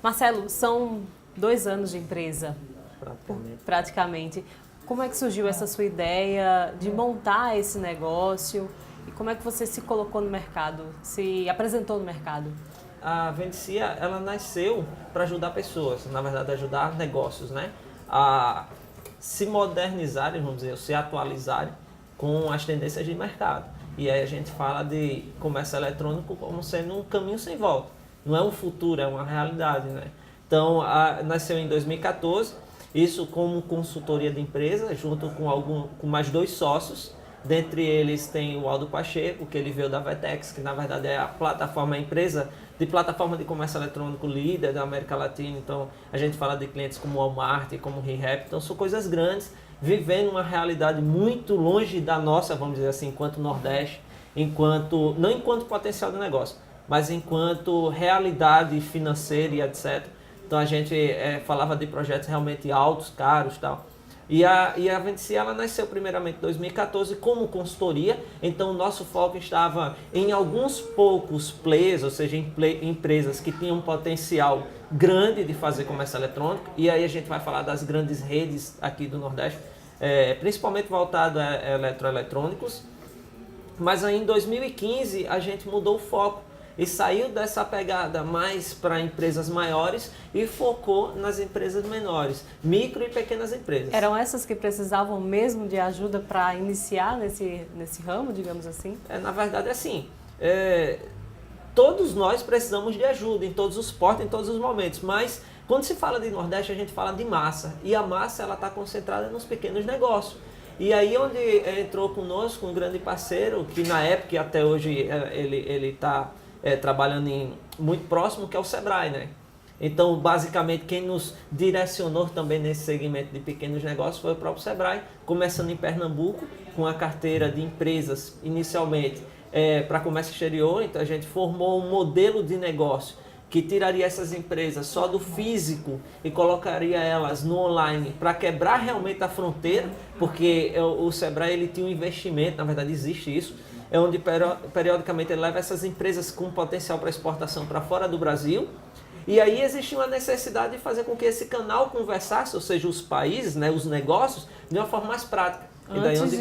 Marcelo, são 2 anos de empresa, Praticamente. Como é que surgiu essa sua ideia de montar esse negócio e como é que você se colocou no mercado, se apresentou no mercado? A Vendecia, ela nasceu para ajudar pessoas, na verdade ajudar negócios, né? A se modernizarem, vamos dizer, se atualizarem com as tendências de mercado. E aí a gente fala de comércio eletrônico como sendo um caminho sem volta. Não é um futuro, é uma realidade, né? Então, nasceu em 2014, isso como consultoria de empresa, junto com mais 2 sócios. Dentre eles tem o Aldo Pacheco, que ele veio da Vetex, que na verdade é a plataforma, a empresa de plataforma de comércio eletrônico líder da América Latina. Então a gente fala de clientes como Walmart, como ReHap, então são coisas grandes, vivendo uma realidade muito longe da nossa, vamos dizer assim, enquanto Nordeste, não enquanto potencial de negócio, mas enquanto realidade financeira e etc. Então a gente falava de projetos realmente altos, caros e tal. E a Vendecia, ela nasceu primeiramente em 2014 como consultoria, então o nosso foco estava em alguns poucos players, ou seja, empresas que tinham um potencial grande de fazer comércio eletrônico, e aí a gente vai falar das grandes redes aqui do Nordeste, principalmente voltado a eletroeletrônicos, mas aí em 2015 a gente mudou o foco e saiu dessa pegada mais para empresas maiores e focou nas empresas menores, micro e pequenas empresas. Eram essas que precisavam mesmo de ajuda para iniciar nesse ramo, digamos assim? Na verdade, assim, todos nós precisamos de ajuda em todos os portos, em todos os momentos, mas quando se fala de Nordeste, a gente fala de massa, e a massa ela está concentrada nos pequenos negócios. E aí onde entrou conosco um grande parceiro, que na época e até hoje ele está trabalhando muito próximo, que é o Sebrae, né? Então, basicamente, quem nos direcionou também nesse segmento de pequenos negócios foi o próprio Sebrae, começando em Pernambuco, com a carteira de empresas, inicialmente, para comércio exterior. Então, a gente formou um modelo de negócio que tiraria essas empresas só do físico e colocaria elas no online para quebrar realmente a fronteira, porque o Sebrae ele tinha um investimento, na verdade existe isso, onde periodicamente ele leva essas empresas com potencial para exportação para fora do Brasil. E aí existia uma necessidade de fazer com que esse canal conversasse, ou seja, os países, né, os negócios, de uma forma mais prática. Antes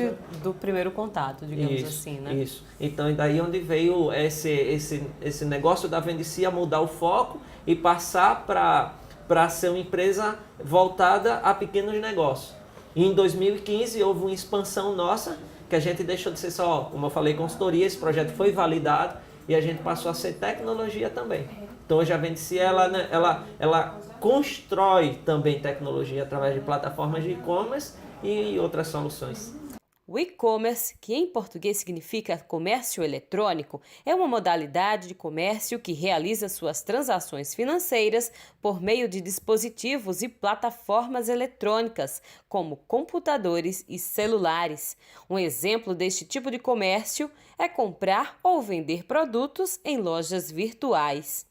do primeiro contato, digamos assim, né? Isso. Então, e daí onde veio esse negócio da Vendecia mudar o foco e passar para ser uma empresa voltada a pequenos negócios. E em 2015 houve uma expansão nossa, que a gente deixou de ser só, como eu falei, consultoria, esse projeto foi validado e a gente passou a ser tecnologia também. Então hoje a Vendecia, ela constrói também tecnologia através de plataformas de e-commerce e outras soluções. O e-commerce, que em português significa comércio eletrônico, é uma modalidade de comércio que realiza suas transações financeiras por meio de dispositivos e plataformas eletrônicas, como computadores e celulares. Um exemplo deste tipo de comércio é comprar ou vender produtos em lojas virtuais.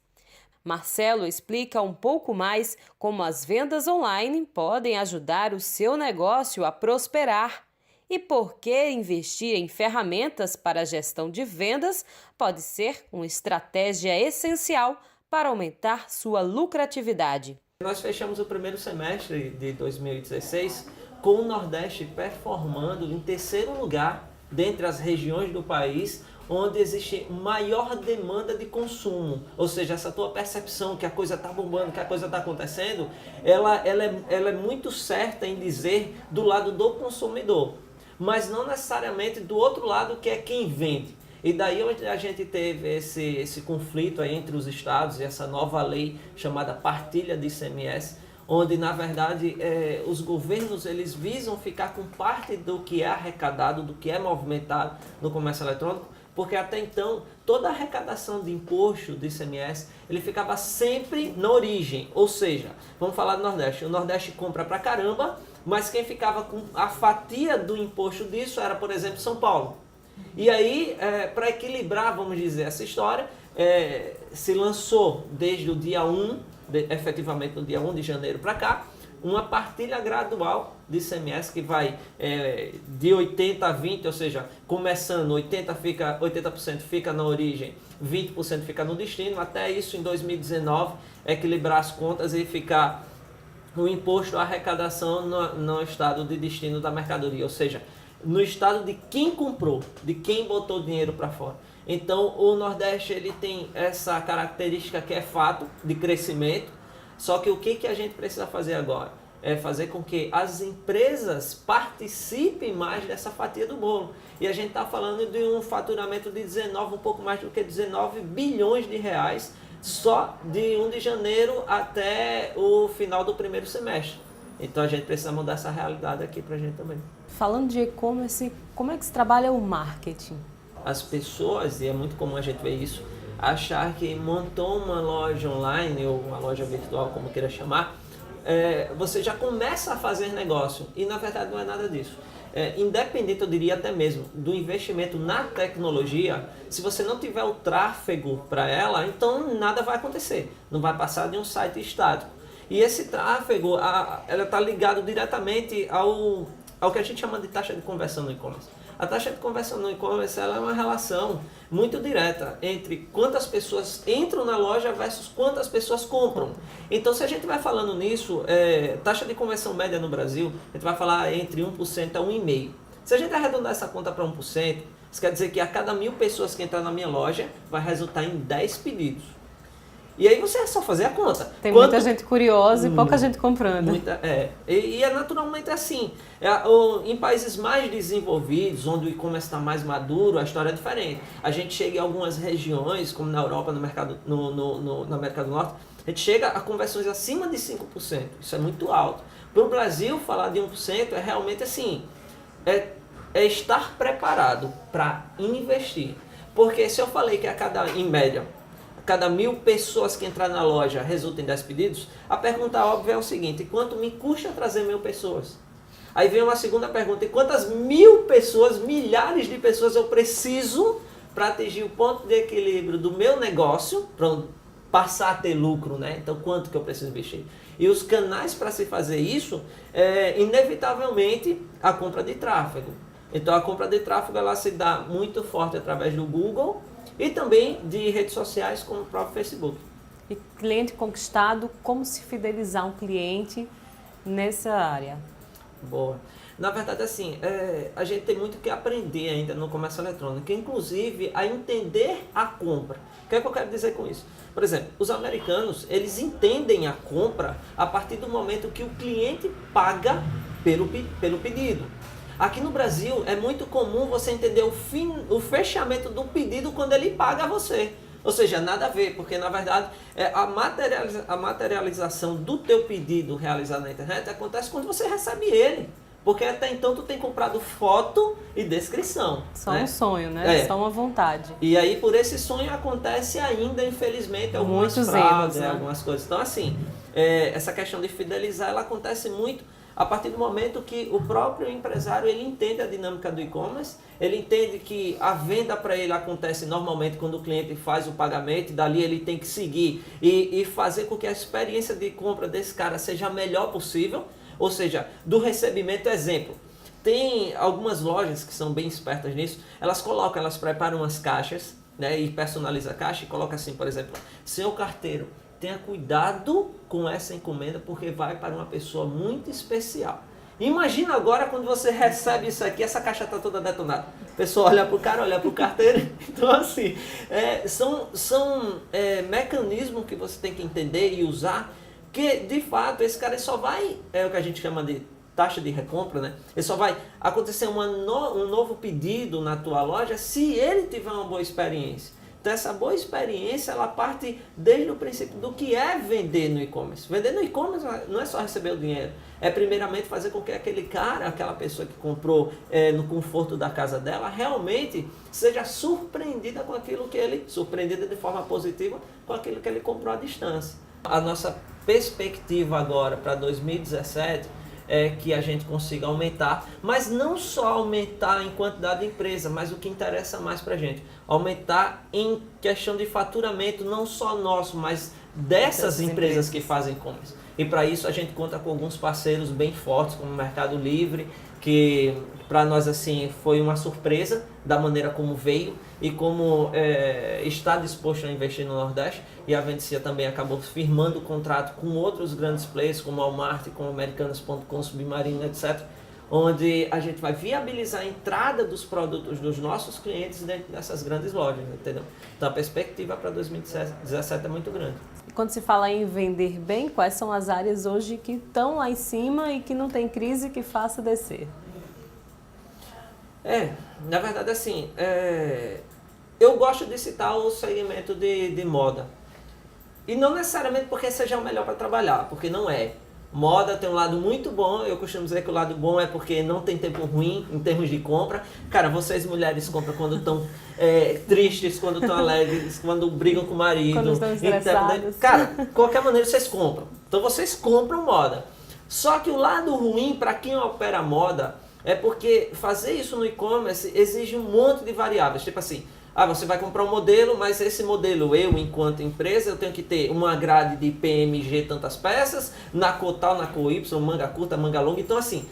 Marcelo explica um pouco mais como as vendas online podem ajudar o seu negócio a prosperar e por que investir em ferramentas para a gestão de vendas pode ser uma estratégia essencial para aumentar sua lucratividade. Nós fechamos o primeiro semestre de 2016 com o Nordeste performando em terceiro lugar dentre as regiões do país onde existe maior demanda de consumo, ou seja, essa tua percepção que a coisa está bombando, que a coisa está acontecendo, ela é muito certa em dizer do lado do consumidor, mas não necessariamente do outro lado que é quem vende. E daí a gente teve esse conflito aí entre os estados e essa nova lei chamada partilha de ICMS, onde na verdade os governos eles visam ficar com parte do que é arrecadado, do que é movimentado no comércio eletrônico, porque até então toda a arrecadação de imposto do ICMS ele ficava sempre na origem, ou seja, vamos falar do Nordeste, o Nordeste compra pra caramba, mas quem ficava com a fatia do imposto disso era, por exemplo, São Paulo. E aí, para equilibrar, vamos dizer, essa história, se lançou desde o dia 1, efetivamente no dia 1 de janeiro para cá, uma partilha gradual de ICMS que vai de 80 a 20, ou seja, começando 80% fica na origem, 20% fica no destino, até isso em 2019 equilibrar as contas e ficar o imposto à arrecadação no estado de destino da mercadoria, ou seja, no estado de quem comprou, de quem botou o dinheiro para fora. Então o Nordeste ele tem essa característica que é fato de crescimento, só que o que a gente precisa fazer agora? É fazer com que as empresas participem mais dessa fatia do bolo. E a gente está falando de um faturamento de 19, um pouco mais do que 19 bilhões de reais, só de 1 de janeiro até o final do primeiro semestre. Então a gente precisa mudar essa realidade aqui para a gente também. Falando de e-commerce, como é que se trabalha o marketing? As pessoas, e é muito comum a gente ver isso, achar que montou uma loja online ou uma loja virtual, como queira chamar, você já começa a fazer negócio. E na verdade não é nada disso. Independente, eu diria até mesmo, do investimento na tecnologia, se você não tiver o tráfego para ela, então nada vai acontecer. Não vai passar de um site estático. E esse tráfego, ela está ligado diretamente ao que a gente chama de taxa de conversão no e-commerce. A taxa de conversão no e-commerce ela é uma relação muito direta entre quantas pessoas entram na loja versus quantas pessoas compram. Então, se a gente vai falando nisso, taxa de conversão média no Brasil, a gente vai falar entre 1% a 1,5%. Se a gente arredondar essa conta para 1%, isso quer dizer que a cada 1.000 pessoas que entrar na minha loja, vai resultar em 10 pedidos. E aí você é só fazer a conta. Tem muita gente curiosa e pouca gente comprando. E é naturalmente assim. Em países mais desenvolvidos, onde o e-commerce está mais maduro, a história é diferente. A gente chega em algumas regiões, como na Europa, na América do Norte, a gente chega a conversões acima de 5%. Isso é muito alto. Para o Brasil, falar de 1% é realmente assim, é estar preparado para investir. Porque se eu falei que em média, cada 1.000 pessoas que entrar na loja resulta em 10 pedidos, a pergunta óbvia é o seguinte: quanto me custa trazer 1.000 pessoas? Aí vem uma segunda pergunta: e quantas 1.000 pessoas, milhares de pessoas eu preciso para atingir o ponto de equilíbrio do meu negócio, para passar a ter lucro, né? Então quanto que eu preciso investir? E os canais para se fazer isso inevitavelmente a compra de tráfego. Então a compra de tráfego ela se dá muito forte através do Google, e também de redes sociais como o próprio Facebook. E cliente conquistado, como se fidelizar um cliente nessa área? Boa. Na verdade, assim, a gente tem muito que aprender ainda no comércio eletrônico, inclusive a entender a compra. O que é que eu quero dizer com isso? Por exemplo, os americanos, eles entendem a compra a partir do momento que o cliente paga pelo pedido. Aqui no Brasil é muito comum você entender o fechamento do pedido quando ele paga a você. Ou seja, nada a ver, porque na verdade a materialização do teu pedido realizado na internet acontece quando você recebe ele. Porque até então tu tem comprado foto e descrição. Só um sonho, né? Só uma vontade. E aí por esse sonho acontece ainda, infelizmente, algumas fraudes, né? Algumas coisas. Então assim, essa questão de fidelizar, ela acontece muito a partir do momento que o próprio empresário ele entende a dinâmica do e-commerce, ele entende que a venda para ele acontece normalmente quando o cliente faz o pagamento, e dali ele tem que seguir e fazer com que a experiência de compra desse cara seja a melhor possível, ou seja, do recebimento, exemplo. Tem algumas lojas que são bem espertas nisso, elas preparam umas caixas, né, e personalizam a caixa e colocam assim, por exemplo, senhor carteiro, tenha cuidado com essa encomenda porque vai para uma pessoa muito especial. Imagina agora quando você recebe isso aqui, essa caixa está toda detonada. A pessoa olha para o cara, olha para o carteiro. Então assim, são mecanismos que você tem que entender e usar, que de fato esse cara só vai, o que a gente chama de taxa de recompra, né? Ele só vai acontecer um novo pedido na tua loja se ele tiver uma boa experiência. Então essa boa experiência, ela parte desde o princípio do que é vender no e-commerce. Vender no e-commerce não é só receber o dinheiro, é primeiramente fazer com que aquele cara, aquela pessoa que comprou no conforto da casa dela, realmente seja surpreendida com aquilo surpreendida de forma positiva com aquilo que ele comprou à distância. A nossa perspectiva agora para 2017 é que a gente consiga aumentar, mas não só aumentar em quantidade de empresa, mas o que interessa mais para a gente, aumentar em questão de faturamento, não só nosso, mas dessas empresas que fazem e-commerce. E para isso a gente conta com alguns parceiros bem fortes, como o Mercado Livre, que para nós assim foi uma surpresa da maneira como veio e como está disposto a investir no Nordeste. E a Vendecia também acabou firmando contrato com outros grandes players, como Walmart, como Americanas.com, Submarino, etc., onde a gente vai viabilizar a entrada dos produtos dos nossos clientes dentro dessas grandes lojas, entendeu? Então a perspectiva para 2017 é muito grande. E quando se fala em vender bem, quais são as áreas hoje que estão lá em cima e que não tem crise que faça descer? Na verdade assim, eu gosto de citar o segmento de moda. E não necessariamente porque seja o melhor para trabalhar, porque não é. Moda tem um lado muito bom, eu costumo dizer que o lado bom é porque não tem tempo ruim em termos de compra. Cara, vocês mulheres compram quando estão tristes, quando estão alegres, quando brigam com o marido. Quando estão estressadas. Cara, de qualquer maneira vocês compram. Então vocês compram moda. Só que o lado ruim para quem opera moda é porque fazer isso no e-commerce exige um monte de variáveis. Tipo assim, você vai comprar um modelo, mas esse modelo, eu, enquanto empresa, eu tenho que ter uma grade de PMG tantas peças, na cor tal, na cor Y, manga curta, manga longa. Então, assim,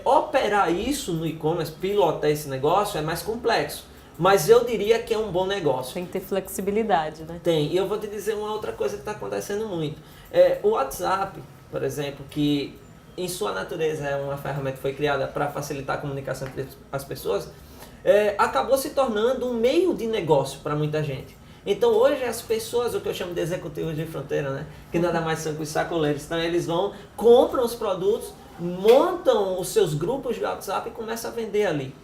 operar isso no e-commerce, pilotar esse negócio, é mais complexo. Mas eu diria que é um bom negócio. Tem que ter flexibilidade, né? Tem. E eu vou te dizer uma outra coisa que está acontecendo muito. O WhatsApp, por exemplo, que em sua natureza é uma ferramenta que foi criada para facilitar a comunicação entre as pessoas, acabou se tornando um meio de negócio para muita gente. Então hoje as pessoas, o que eu chamo de executivos de fronteira, né, que nada mais são que os sacoleiros, então eles vão, compram os produtos, montam os seus grupos de WhatsApp e começam a vender ali.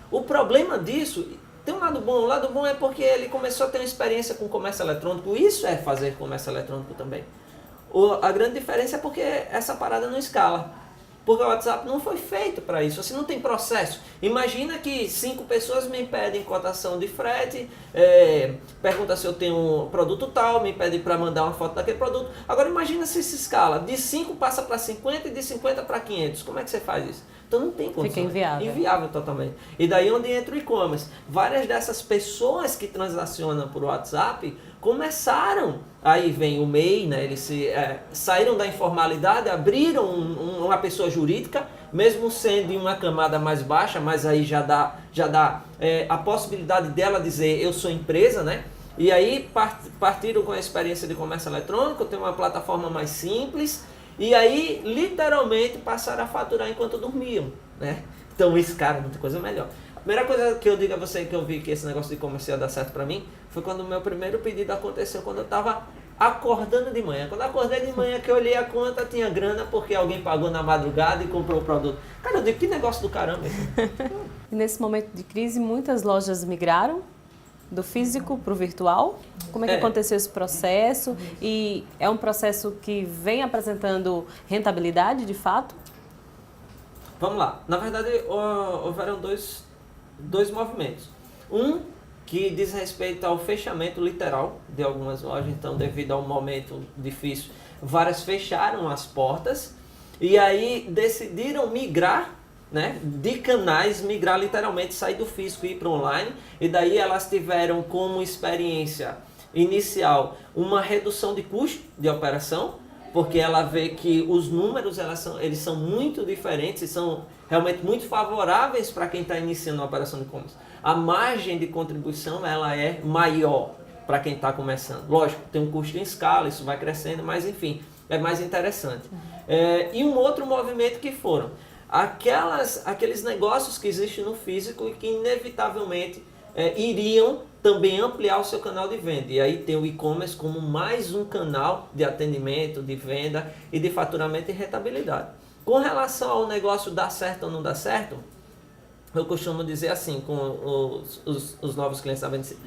O problema disso, tem um lado bom, o lado bom é porque ele começou a ter uma experiência com comércio eletrônico, isso é fazer comércio eletrônico também. A grande diferença é porque essa parada não escala. Porque o WhatsApp não foi feito para isso, assim, não tem processo. Imagina que 5 pessoas me pedem cotação de frete, pergunta se eu tenho um produto tal, me pedem para mandar uma foto daquele produto. Agora imagina se se escala, de 5 passa para 50 e de 50 para 500. Como é que você faz isso? Então não tem condição. Fica inviável. Inviável totalmente. E daí onde entra o e-commerce. Várias dessas pessoas que transacionam por WhatsApp começaram, aí vem o MEI, né? Eles saíram da informalidade, abriram uma pessoa jurídica, mesmo sendo em uma camada mais baixa, mas aí já dá a possibilidade dela dizer eu sou empresa, né? E aí partiram com a experiência de comércio eletrônico, tem uma plataforma mais simples, e aí literalmente passaram a faturar enquanto dormiam, né? Então isso, cara, muita coisa melhor. A primeira coisa que eu digo a você que eu vi que esse negócio de e-commerce ia dar certo pra mim foi quando o meu primeiro pedido aconteceu, quando eu tava acordando de manhã. Quando eu acordei de manhã que eu olhei a conta, tinha grana porque alguém pagou na madrugada e comprou o produto. Cara, eu digo, que negócio do caramba esse. E nesse momento de crise, muitas lojas migraram do físico para o virtual. Como é que aconteceu esse processo? E é um processo que vem apresentando rentabilidade, de fato? Vamos lá. Na verdade, houveram dois movimentos. Um que diz respeito ao fechamento literal de algumas lojas. Então, devido a um momento difícil, várias fecharam as portas e aí decidiram migrar, né, de canais, migrar literalmente, sair do físico e ir para online. E daí elas tiveram como experiência inicial uma redução de custo de operação, porque ela vê que os números eles são muito diferentes e são realmente muito favoráveis para quem está iniciando a operação de e-commerce. A margem de contribuição ela é maior para quem está começando. Lógico, tem um custo em escala, isso vai crescendo, mas enfim, é mais interessante. E um outro movimento que foram aqueles negócios que existem no físico e que inevitavelmente iriam também ampliar o seu canal de venda. E aí tem o e-commerce como mais um canal de atendimento, de venda e de faturamento e rentabilidade. Com relação ao negócio dar certo ou não dar certo, eu costumo dizer assim com os novos clientes da Vendecia,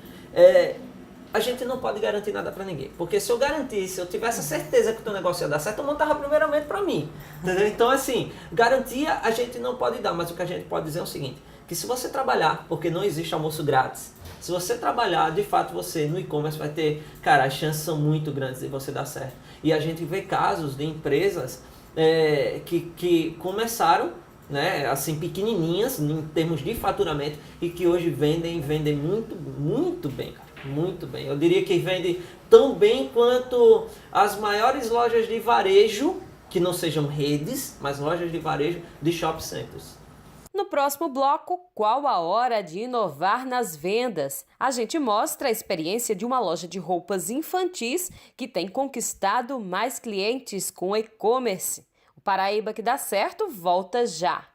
a gente não pode garantir nada para ninguém. Porque se eu garantisse, se eu tivesse a certeza que o teu negócio ia dar certo, eu montava primeiramente para mim. Entendeu? Então assim, garantia a gente não pode dar, mas o que a gente pode dizer é o seguinte, que se você trabalhar, porque não existe almoço grátis, se você trabalhar, de fato você no e-commerce vai ter, cara, as chances são muito grandes de você dar certo. E a gente vê casos de empresas que começaram, né, assim, pequenininhas em termos de faturamento e que hoje vendem muito, muito bem, cara. Muito bem. Eu diria que vende tão bem quanto as maiores lojas de varejo, que não sejam redes, mas lojas de varejo de shopping centers. No próximo bloco, qual a hora de inovar nas vendas? A gente mostra a experiência de uma loja de roupas infantis que tem conquistado mais clientes com e-commerce. O Paraíba que dá certo volta já.